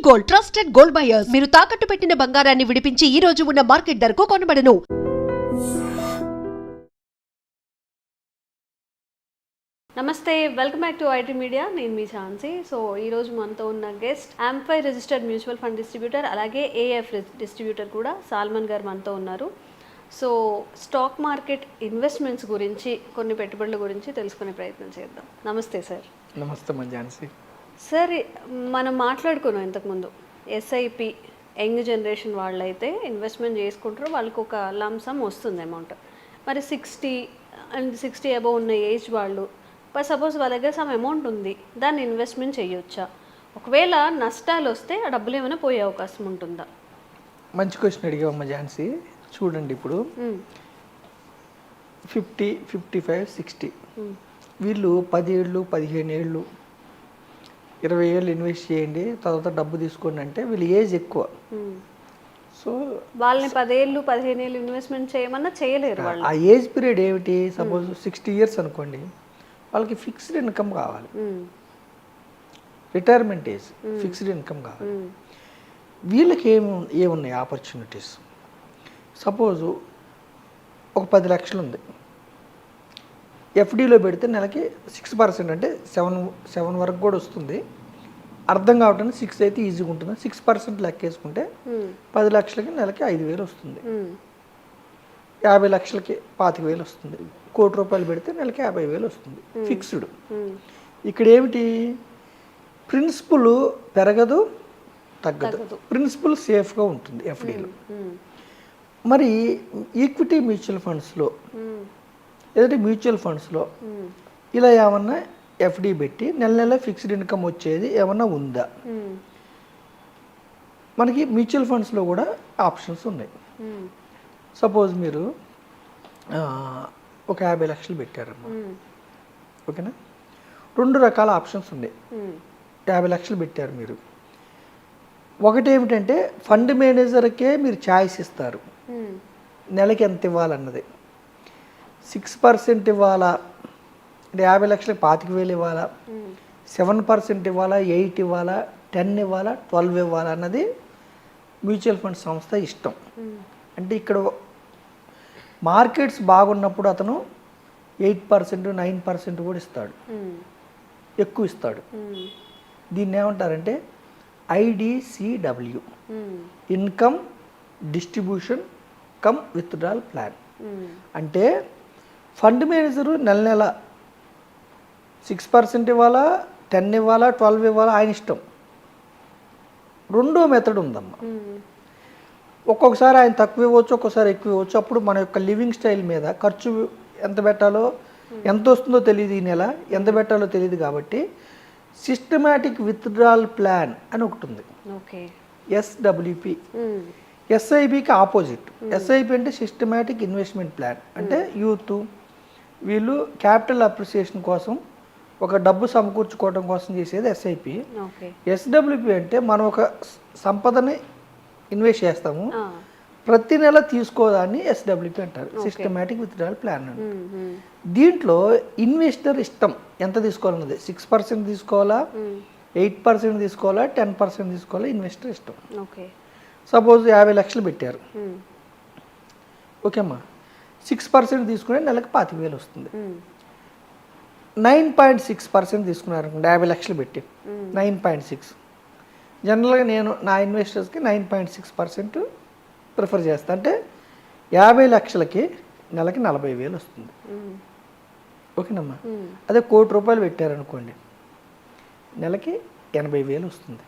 Gold trusted gold buyers మీరు తాకట్టు పెట్టిన బంగారాన్ని విడిపించి ఈ రోజు ఉన్న మార్కెట్ ధరకు కొనబడను. నమస్తే, welcome back to IT media. నేను మీ ఝాన్సీ. సో ఈరోజు మనతో ఉన్న guest AMFI registered mutual fund distributor, అలాగే ఏఎఫ్ డిస్ట్రిబ్యూటర్ కూడా సాల్మన్ గారు మనతో ఉన్నారు. సో స్టాక్ మార్కెట్ ఇన్వెస్ట్మెంట్స్ గురించి, కొన్ని పెట్టుబడుల గురించి తెలుసుకునే ప్రయత్నం చేద్దాం. నమస్తే సార్. నమస్తే మా ఝాన్సీ. సార్, మనం మాట్లాడుకున్నాం ఇంతకుముందు, ఎస్ఐపి యంగ్ జనరేషన్ వాళ్ళైతే ఇన్వెస్ట్మెంట్ చేసుకుంటారు, వాళ్ళకి ఒక లంసమ్ వస్తుంది అమౌంట్. మరి 60 అబవ్ ఉన్న ఏజ్ వాళ్ళు, సపోజ్ వాళ్ళ దగ్గర సమ్ అమౌంట్ ఉంది, దాన్ని ఇన్వెస్ట్మెంట్ చేయొచ్చా? ఒకవేళ నష్టాలు వస్తే ఆ డబ్బులు ఏమైనా పోయే అవకాశం ఉంటుందా? మంచి క్వశ్చన్ అడిగావమ్మ ఝాన్సీ. చూడండి, ఇప్పుడు 50, 55, 60 వీళ్ళు 10 ఏళ్ళు, 15 ఏళ్ళు, 20 ఏళ్ళు ఇన్వెస్ట్ చేయండి, తర్వాత డబ్బు తీసుకోండి అంటే వీళ్ళు ఏజ్ ఎక్కువ. సో వాళ్ళని 10 ఏళ్ళు, 15 ఏళ్ళు ఇన్వెస్ట్మెంట్ చేయమన్నా చేయలేరు వాళ్ళు. ఆ ఏజ్ పీరియడ్ ఏమిటి? సపోజ్ 60 ఇయర్స్ అనుకోండి, వాళ్ళకి ఫిక్స్డ్ ఇన్కమ్ కావాలి. రిటైర్మెంట్ ఏజ్, ఫిక్స్డ్ ఇన్కమ్ కావాలి. వీళ్ళకి ఏమున్నాయి ఆపర్చునిటీస్? సపోజు ఒక 10 లక్షలు ఉంది, ఎఫ్డీలో పెడితే నెలకి 6% అంటే 7 వరకు కూడా వస్తుంది. అర్థం కావటానికి 6 అయితే ఈజీగా ఉంటుంది. 6% లెక్కేసుకుంటే 10 లక్షలకి నెలకి 5,000 వస్తుంది. 50 లక్షలకి 25,000 వస్తుంది. ₹1,00,00,000 పెడితే నెలకి 50,000 వస్తుంది ఫిక్స్డ్. ఇక్కడ ఏమిటి? ప్రిన్సిపల్ పెరగదు, తగ్గదు. ప్రిన్సిపల్ సేఫ్గా ఉంటుంది ఎఫ్డీలో. మరి ఈక్విటీ మ్యూచువల్ ఫండ్స్లో, ఏదంటే మ్యూచువల్ ఫండ్స్లో ఇలా ఏమన్నా ఎఫ్డీ పెట్టి నెల నెల ఫిక్స్డ్ ఇన్కమ్ వచ్చేది ఏమన్నా ఉందా? మనకి మ్యూచువల్ ఫండ్స్లో కూడా ఆప్షన్స్ ఉన్నాయి. సపోజ్ మీరు ఒక 50 లక్షలు పెట్టారమ్మా, ఓకేనా? 2 రకాల ఆప్షన్స్ ఉన్నాయి. 50 లక్షలు పెట్టారు మీరు. ఒకటి ఏమిటంటే ఫండ్ మేనేజర్కే మీరు ఛాయిస్ ఇస్తారు, నెలకి ఎంత ఇవ్వాలన్నది. 6% ఇవ్వాలా అంటే 50 లక్షలకు 25,000 ఇవ్వాలా, 7% ఇవ్వాలా, 8 ఇవ్వాలా, 10 ఇవ్వాలా, 12 ఇవ్వాలా అన్నది మ్యూచువల్ ఫండ్ సంస్థ ఇష్టం. అంటే ఇక్కడ మార్కెట్స్ బాగున్నప్పుడు అతను 8%, 9% కూడా ఇస్తాడు, ఎక్కువ ఇస్తాడు. దీన్ని ఏమంటారంటే IDCW, income distribution come withdrawal plan. అంటే ఫండ్ మేనేజరు నెల నెల 6% ఇవ్వాలా, 10 ఇవ్వాలా, 12 ఇవ్వాలా, ఆయన ఇష్టం. రెండో మెథడ్ ఉందమ్మా. ఒక్కొక్కసారి ఆయన తక్కువ ఇవ్వచ్చు, ఒక్కొక్కసారి ఎక్కువ ఇవ్వచ్చు. అప్పుడు మన యొక్క లివింగ్ స్టైల్ మీద ఖర్చు ఎంత పెట్టాలో, ఎంత వస్తుందో తెలియదు, ఈ నెల ఎంత పెట్టాలో తెలియదు. కాబట్టి సిస్టమాటిక్ విత్డ్రాల్ ప్లాన్ అని ఒకటి ఉంది, SWP. SIPకి ఆపోజిట్. SIP అంటే సిస్టమాటిక్ ఇన్వెస్ట్మెంట్ ప్లాన్. అంటే యూత్ వీళ్ళు క్యాపిటల్ అప్రిసియేషన్ కోసం, ఒక డబ్బు సమకూర్చుకోవడం కోసం చేసేది SIP. SWP అంటే మనం ఒక సంపదని ఇన్వెస్ట్ చేస్తాము, ప్రతి నెల తీసుకోదాన్ని SWP అంటారు, సిస్టమాటిక్ విత్డ్రాల్ ప్లాన్ అని. దీంట్లో ఇన్వెస్టర్ ఇష్టం ఎంత తీసుకోవాలన్నది. 6% తీసుకోవాలా, 8% తీసుకోవాలా, 10% తీసుకోవాలా, ఇన్వెస్టర్ ఇష్టం. సపోజ్ 50 లక్షలు పెట్టారు, ఓకే అమ్మా, 6% తీసుకునే నెలకు 25,000 వస్తుంది. 9.6% తీసుకున్నారు అనుకోండి, 50 లక్షలు పెట్టి 9.6. జనరల్గా నేను నా ఇన్వెస్టర్స్కి 9.6% ప్రిఫర్ చేస్తాను. అంటే 50 లక్షలకి నెలకి 40,000 వస్తుంది, ఓకేనమ్మా. అదే ₹1,00,00,000 పెట్టారనుకోండి, నెలకి 80,000 వస్తుంది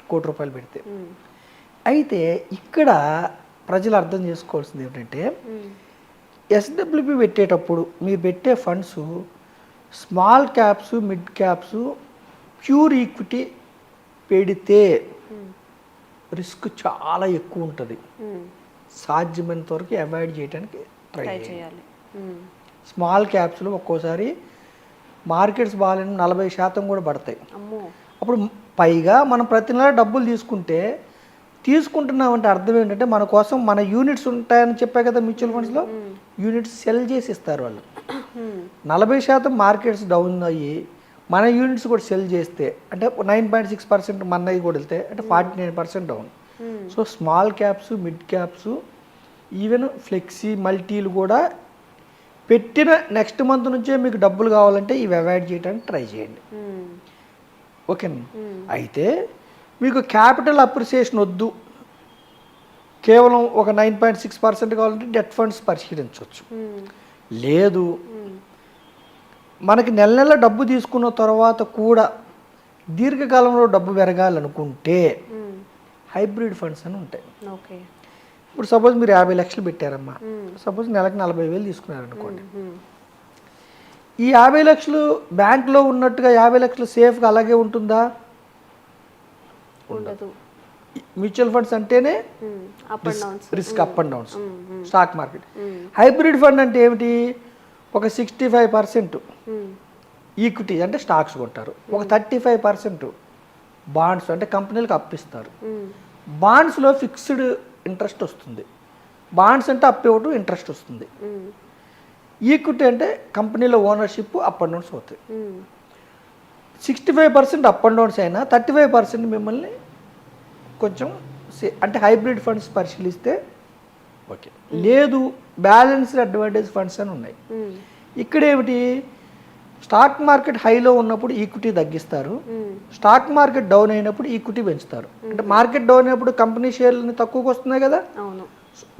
₹1,00,00,000 పెడితే. అయితే ఇక్కడ ప్రజలు అర్థం చేసుకోవాల్సింది ఏమిటంటే, SWP పెట్టేటప్పుడు మీరు పెట్టే funds small caps, mid caps, pure equity పెడితే రిస్క్ చాలా ఎక్కువ ఉంటుంది. సాధ్యమైనంత వరకు అవాయిడ్ చేయడానికి ట్రై చేయాలి. స్మాల్ క్యాప్స్లో ఒక్కోసారి మార్కెట్స్ బాగాలేని 40% కూడా పడతాయి. అప్పుడు పైగా మనం ప్రతి నెల డబ్బులు తీసుకుంటున్నామంటే అర్థం ఏంటంటే, మన కోసం మన యూనిట్స్ ఉంటాయని చెప్పా కదా మ్యూచువల్ ఫండ్స్లో, యూనిట్స్ సెల్ చేసి ఇస్తారు వాళ్ళు. 40% మార్కెట్స్ డౌన్ అయ్యి మన యూనిట్స్ కూడా సెల్ చేస్తే అంటే 9.6% మనవి కూడా వెళ్తే అంటే 49% down. So small caps, mid caps, even flexi మల్టీలు కూడా పెట్టిన నెక్స్ట్ మంత్ నుంచే మీకు డబ్బులు కావాలంటే ఇవి అవాయిడ్ చేయడానికి ట్రై చేయండి. ఓకేనా? అయితే మీకు క్యాపిటల్ అప్రిసియేషన్ వద్దు, కేవలం ఒక 9.6% కావాలంటే డెట్ ఫండ్స్ పరిశీలించవచ్చు. లేదు మనకి నెల నెల డబ్బు తీసుకున్న తర్వాత కూడా దీర్ఘకాలంలో డబ్బు పెరగాలనుకుంటే హైబ్రిడ్ ఫండ్స్ అని ఉంటాయి. ఓకే. ఇప్పుడు సపోజ్ మీరు 50 లక్షలు పెట్టారమ్మా, సపోజ్ నెలకు 40,000 తీసుకున్నారనుకోండి. ఈ 50 లక్షలు బ్యాంక్లో ఉన్నట్టుగా 50 లక్షలు సేఫ్గా అలాగే ఉంటుందా? ఉండదు. మ్యూచువల్ ఫండ్స్ అంటేనే up and downs, risk up and downs, stock market. Hybrid fund అంటే ఏమిటి? ఒక 65% ఈక్విటీ అంటే స్టాక్స్ కొంటారు, ఒక 35% బాండ్స్ అంటే కంపెనీలకు అప్పిస్తారు. బాండ్స్లో ఫిక్స్డ్ ఇంట్రెస్ట్ వస్తుంది. బాండ్స్ అంటే అప్పు ఇవ్వటం, ఇంట్రెస్ట్ వస్తుంది. ఈక్విటీ అంటే కంపెనీలో ఓనర్షిప్ అప్ అండ్ డౌన్స్ అవుతాయి. 65% అప్ అండ్ డౌన్స్ అయినా 35% మిమ్మల్ని కొంచెం అంటే హైబ్రిడ్ ఫండ్స్ పరిశీలిస్తే ఓకే. లేదు బ్యాలెన్స్డ్ అడ్వాంటేజ్ ఫండ్స్ అని ఉన్నాయి. ఇక్కడ ఏమిటి? స్టాక్ మార్కెట్ హైలో ఉన్నప్పుడు ఈక్విటీ తగ్గిస్తారు, స్టాక్ మార్కెట్ డౌన్ అయినప్పుడు ఈక్విటీ పెంచుతారు. అంటే మార్కెట్ డౌన్ అయినప్పుడు కంపెనీ షేర్లని తక్కువకి వస్తున్నాయి కదా,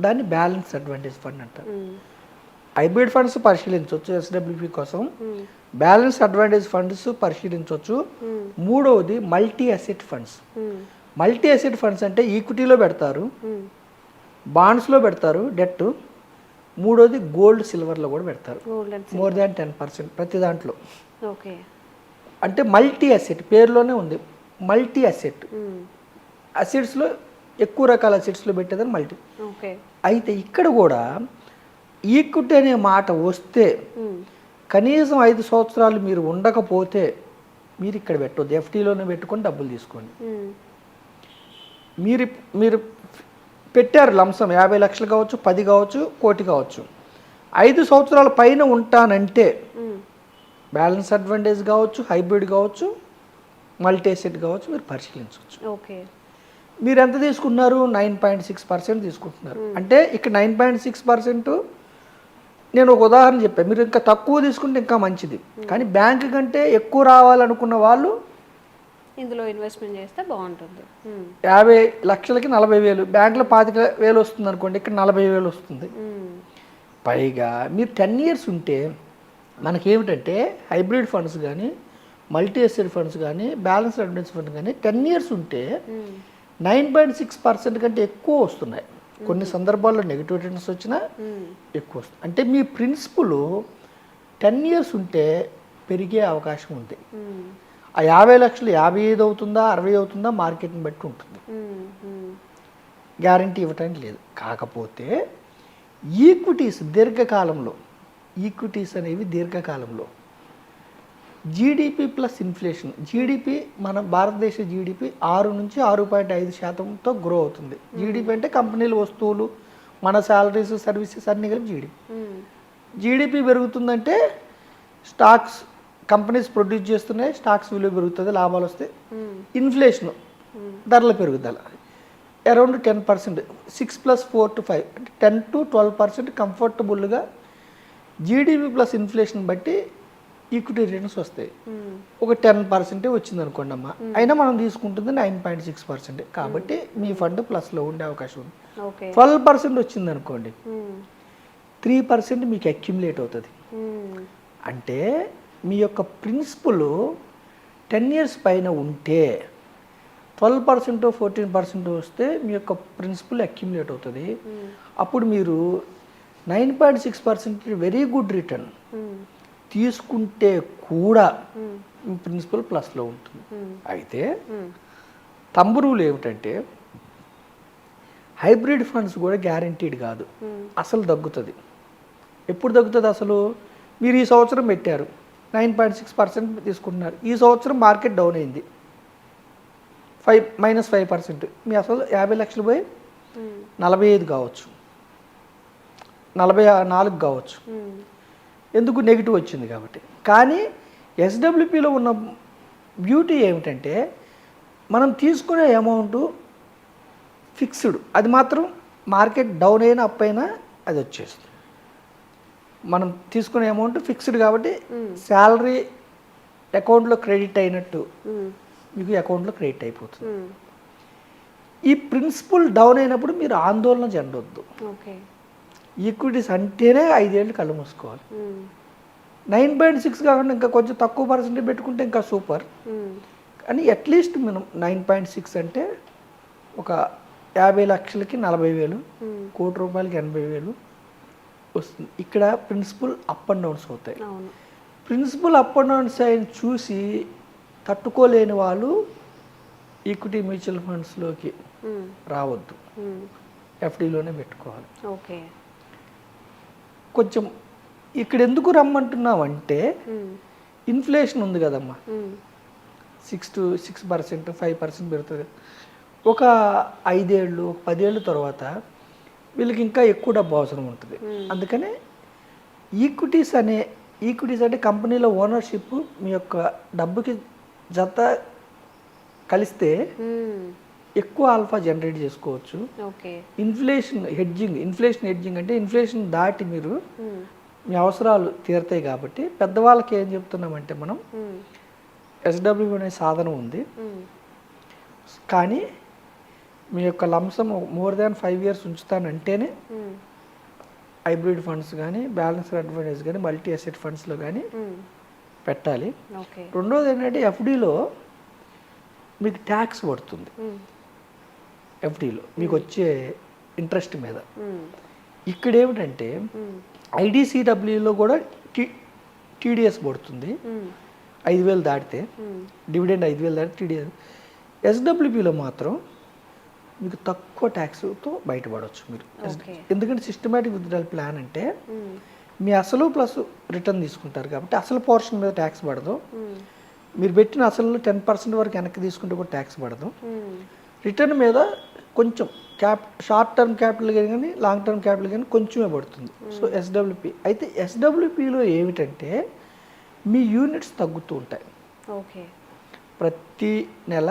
దాన్ని బ్యాలెన్స్ అడ్వాంటేజ్ ఫండ్ అంటారు. హైబ్రిడ్ ఫండ్స్ పరిశీలించవచ్చు ఎస్డబ్ల్యూపీ కోసం, బ్యాలెన్స్ అడ్వాంటేజ్ ఫండ్స్ పరిశీలించవచ్చు. మూడవది multi asset funds. Multi asset funds అంటే ఈక్విటీలో పెడతారు, బాండ్స్లో పెడతారు డెట్, మూడోది గోల్డ్ సిల్వర్లో కూడా పెడతారు. మోర్ దాన్ 10% ప్రతి దాంట్లో. అంటే మల్టీ అసెట్ పేరులోనే ఉంది, మల్టీ అసెట్. అసెట్స్లో ఎక్కువ రకాల అసెట్స్లో పెట్టేదని మల్టీ. అయితే ఇక్కడ కూడా ఈక్విటీ అనే మాట వస్తే కనీసం 5 సంవత్సరాలు మీరు ఉండకపోతే మీరు ఇక్కడ పెట్టొద్దు, ఎఫ్టీలోనే పెట్టుకొని డబ్బులు తీసుకోండి. మీరు పెట్టారు లంసం 50 లక్షలు కావచ్చు, 10 కావచ్చు, కోటి కావచ్చు, 5 సంవత్సరాల పైన ఉంటానంటే బ్యాలెన్స్ అడ్వాంటేజ్ కావచ్చు, హైబ్రిడ్ కావచ్చు, మల్టీ అసెట్ కావచ్చు, మీరు పరిశీలించవచ్చు. ఓకే. మీరు ఎంత తీసుకున్నారు? 9.6% తీసుకుంటున్నారు. అంటే ఇక్కడ 9.6%, నేను ఒక ఉదాహరణ చెప్పాను, మీరు ఇంకా తక్కువ తీసుకుంటే ఇంకా మంచిది. కానీ బ్యాంక్ కంటే ఎక్కువ రావాలనుకున్న వాళ్ళు ఇందులో ఇన్వెస్ట్మెంట్ చేస్తే బాగుంటుంది. 50 లక్షలకి 40,000, బ్యాంకులో 25,000 వస్తుంది అనుకోండి, ఇక్కడ 40,000 వస్తుంది. పైగా మీరు 10 ఇయర్స్ ఉంటే మనకేమిటంటే హైబ్రిడ్ ఫండ్స్ కానీ, మల్టీ అసెట్ ఫండ్స్ కానీ, బ్యాలెన్స్ అడ్వాంటేజ్ ఫండ్ కానీ 10 ఇయర్స్ ఉంటే 9.6% కంటే ఎక్కువ వస్తున్నాయి. కొన్ని సందర్భాల్లో నెగిటివ్ రిటర్న్స్ వచ్చినా ఎక్కువ వస్తుంది. అంటే మీ ప్రిన్సిపల్ 10 ఇయర్స్ ఉంటే పెరిగే అవకాశం ఉంది. ఆ 50 లక్షలు 55 అవుతుందా, 60 అవుతుందా మార్కెట్ని బట్టి ఉంటుంది, గ్యారంటీ ఇవ్వటానికి లేదు. కాకపోతే ఈక్విటీస్ దీర్ఘకాలంలో, ఈక్విటీస్ అనేవి దీర్ఘకాలంలో జీడిపి ప్లస్ ఇన్ఫ్లేషన్, జీడిపి మన భారతదేశ జీడిపి 6 నుంచి 6.5%తో గ్రో అవుతుంది. జీడిపి అంటే కంపెనీలు, వస్తువులు, మన శాలరీస్, సర్వీసెస్ అన్నీ కలిపి జీడిపి. జీడిపి పెరుగుతుందంటే స్టాక్స్ కంపెనీస్ ప్రొడ్యూస్ చేస్తున్నాయి, స్టాక్స్ విలువ పెరుగుతుంది, లాభాలు వస్తాయి. ఇన్ఫ్లేషన్ ధరల పెరుగుదల అరౌండ్ 10%, 6 + 4 to 5 అంటే 10 to 12% కంఫర్టబుల్గా జీడిపి ప్లస్ ఇన్ఫ్లేషన్ బట్టి ఈక్విటీ రిటర్న్స్ వస్తాయి. ఒక 10% వచ్చింది అనుకోండి అమ్మా, అయినా మనం తీసుకుంటుంది 9.6%. కాబట్టి మీ ఫండ్ ప్లస్లో ఉండే అవకాశం ఉంది. 12% వచ్చింది అనుకోండి, 3% మీకు అక్యుములేట్ అవుతుంది. అంటే మీ యొక్క ప్రిన్సిపల్ 10 ఇయర్స్ పైన ఉంటే 12% 14% వస్తే మీ యొక్క ప్రిన్సిపల్ అక్యుములేట్ అవుతుంది. అప్పుడు మీరు 9.6% వెరీ గుడ్ రిటర్న్ తీసుకుంటే కూడా మీ ప్రిన్సిపల్ ప్లస్లో ఉంటుంది. అయితే తంబు రూల్ ఏమిటంటే హైబ్రిడ్ ఫండ్స్ కూడా గ్యారంటీడ్ కాదు, అసలు తగ్గుతుంది. ఎప్పుడు తగ్గుతుంది అసలు? మీరు ఈ సంవత్సరం పెట్టారు 9.6% తీసుకుంటున్నారు, ఈ సంవత్సరం మార్కెట్ డౌన్ అయింది -5%, మీ అసలు 50 లక్షలు పోయి 45 కావచ్చు, 44 కావచ్చు. ఎందుకు? నెగిటివ్ వచ్చింది కాబట్టి. కానీ ఎస్డబ్ల్యూపిలో ఉన్న బ్యూటీ ఏమిటంటే మనం తీసుకునే అమౌంట్ ఫిక్స్డ్, అది మాత్రం మార్కెట్ డౌన్ అయినా అప్ అయినా అది వచ్చేస్తుంది. మనం తీసుకునే అమౌంట్ ఫిక్స్డ్ కాబట్టి శాలరీ అకౌంట్లో క్రెడిట్ అయినట్టు మీకు అకౌంట్లో క్రెడిట్ అయిపోతుంది. ఈ ప్రిన్సిపల్ డౌన్ అయినప్పుడు మీరు ఆందోళన చెందొద్దు. ఓకే, ఈక్విటీస్ అంటేనే 5 ఏళ్ళు కళ్ళు మూసుకోవాలి. 9.6 కాకుండా ఇంకా కొంచెం తక్కువ పర్సెంటేజ్ పెట్టుకుంటే ఇంకా సూపర్. కానీ అట్లీస్ట్ మనం 9.6 అంటే ఒక 50 లక్షలకి 40,000, కోటి రూపాయలకి 80,000 వస్తుంది. ఇక్కడ ప్రిన్సిపల్ అప్ అండ్ డౌన్స్ అవుతాయి. ప్రిన్సిపల్ అప్ అండ్ డౌన్స్ అయిన చూసి తట్టుకోలేని వాళ్ళు ఈక్విటీ మ్యూచువల్ ఫండ్స్లోకి రావద్దు, ఎఫ్డీలోనే పెట్టుకోవాలి. ఓకే, కొంచెం ఇక్కడ ఎందుకు రమ్మంటున్నామంటే ఇన్ఫ్లేషన్ ఉంది కదమ్మా, 6% 5% పెరుగుతుంది. ఒక 5 ఏళ్ళు 10 ఏళ్ళ తర్వాత వీళ్ళకి ఇంకా ఎక్కువ డబ్బు అవసరం ఉంటుంది. అందుకనే ఈక్విటీస్ అంటే కంపెనీలో ఓనర్షిప్ మీ యొక్క డబ్బుకి జత కలిస్తే ఎక్కువ ఆల్ఫా జనరేట్ చేసుకోవచ్చు. ఇన్ఫ్లేషన్ హెడ్జింగ్ అంటే ఇన్ఫ్లేషన్ దాటి మీరు మీ అవసరాలు తీరుతాయి కాబట్టి పెద్దవాళ్ళకి ఏం చెప్తున్నామంటే మనం ఎస్డబ్ల్యూ అనే సాధనం ఉంది, కానీ మీ యొక్క లంసం మోర్ దాన్ 5 years ఉంచుతానంటేనే హైబ్రిడ్ ఫండ్స్ కానీ బ్యాలెన్స్డ్ అడ్వాంటేజ్ కానీ మల్టీ అసెట్ ఫండ్స్లో కానీ పెట్టాలి. రెండోది ఏంటంటే ఎఫ్డీలో మీకు ట్యాక్స్ పడుతుంది. ఎఫ్డీలో మీకు వచ్చే ఇంట్రెస్ట్ మీద. ఇక్కడ ఏమిటంటే ఐడిసిడబ్ల్యూలో కూడా టీడీఎస్ పడుతుంది 5,000 దాటితే, డివిడెండ్ 5,000 దాటితే టీడీఎస్. ఎస్డబ్ల్యూపీలో మాత్రం మీకు తక్కువ ట్యాక్స్తో బయటపడవచ్చు మీరు. ఎందుకంటే సిస్టమేటిక్ విత్డ్రాయల్ ప్లాన్ అంటే మీ అసలు ప్లస్ రిటర్న్ తీసుకుంటారు కాబట్టి అసలు పోర్షన్ మీద ట్యాక్స్ పడదు. మీరు పెట్టిన అసలు 10% వరకు వెనక్కి తీసుకుంటే కూడా ట్యాక్స్ పడదు. రిటర్న్ మీద కొంచెం షార్ట్ టర్మ్ క్యాపిటల్ కానీ లాంగ్ టర్మ్ క్యాపిటల్ కానీ కొంచెమే పడుతుంది. సో ఎస్డబ్ల్యూపీ అయితే ఎస్డబ్ల్యూపీలో ఏమిటంటే మీ యూనిట్స్ తగ్గుతూ ఉంటాయి. ప్రతి నెల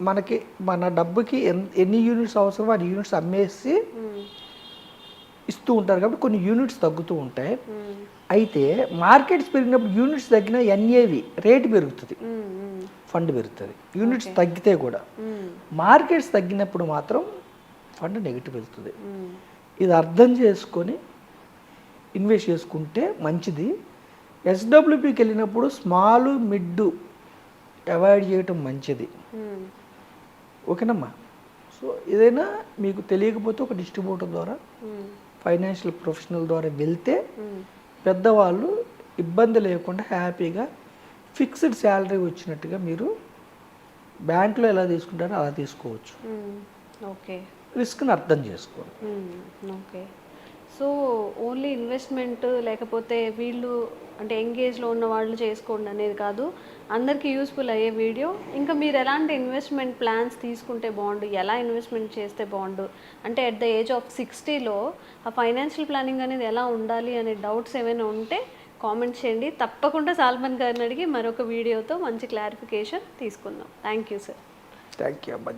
మనకి మన డబ్బుకి ఎన్ని యూనిట్స్ అవసరమో అన్ని యూనిట్స్ అమ్మేసి ఇస్తూ ఉంటారు కాబట్టి కొన్ని యూనిట్స్ తగ్గుతూ ఉంటాయి. అయితే మార్కెట్స్ పెరిగినప్పుడు యూనిట్స్ తగ్గిన ఎన్ఏవి రేటు పెరుగుతుంది, ఫండ్ పెరుగుతుంది. యూనిట్స్ తగ్గితే కూడా మార్కెట్స్ తగ్గినప్పుడు మాత్రం ఫండ్ నెగిటివ్ వెళ్తుంది. ఇది అర్థం చేసుకొని ఇన్వెస్ట్ చేసుకుంటే మంచిది. ఎస్డబ్ల్యూపీకి వెళ్ళినప్పుడు స్మాల్ మిడ్ అవాయిడ్ చేయటం మంచిది. ఓకేనమ్మా. సో ఏదైనా మీకు తెలియకపోతే ఒక డిస్ట్రిబ్యూటర్ ద్వారా ఫైనాన్షియల్ ప్రొఫెషనల్ ద్వారా వెళ్తే పెద్దవాళ్ళు ఇబ్బంది లేకుండా హ్యాపీగా ఫిక్స్డ్ శాలరీ వచ్చినట్టుగా మీరు బ్యాంకులో ఎలా తీసుకుంటారో అలా తీసుకోవచ్చు. ఓకే, రిస్క్ని అర్థం చేసుకోండి. ఓకే, సో ఓన్లీ ఇన్వెస్ట్మెంట్ లేకపోతే వీళ్ళు అంటే ఎంగేజ్లో ఉన్న వాళ్ళు చేసుకోండి అనేది కాదు, అందరికీ యూస్ఫుల్ అయ్యే వీడియో. ఇంకా మీరు ఎలాంటి ఇన్వెస్ట్మెంట్ ప్లాన్స్ తీసుకుంటే బాగుండు, ఎలా ఇన్వెస్ట్మెంట్ చేస్తే బాగుండు, అంటే ఎట్ ద ఏజ్ ఆఫ్ 60లో ఆ ఫైనాన్షియల్ ప్లానింగ్ అనేది ఎలా ఉండాలి అనే డౌట్స్ ఏమైనా ఉంటే కామెంట్ చేయండి. తప్పకుండా సాల్మన్ గారిని అడిగి మరొక వీడియోతో మంచి క్లారిఫికేషన్ తీసుకుందాం. Thank you sir. Thank you అమ్మా.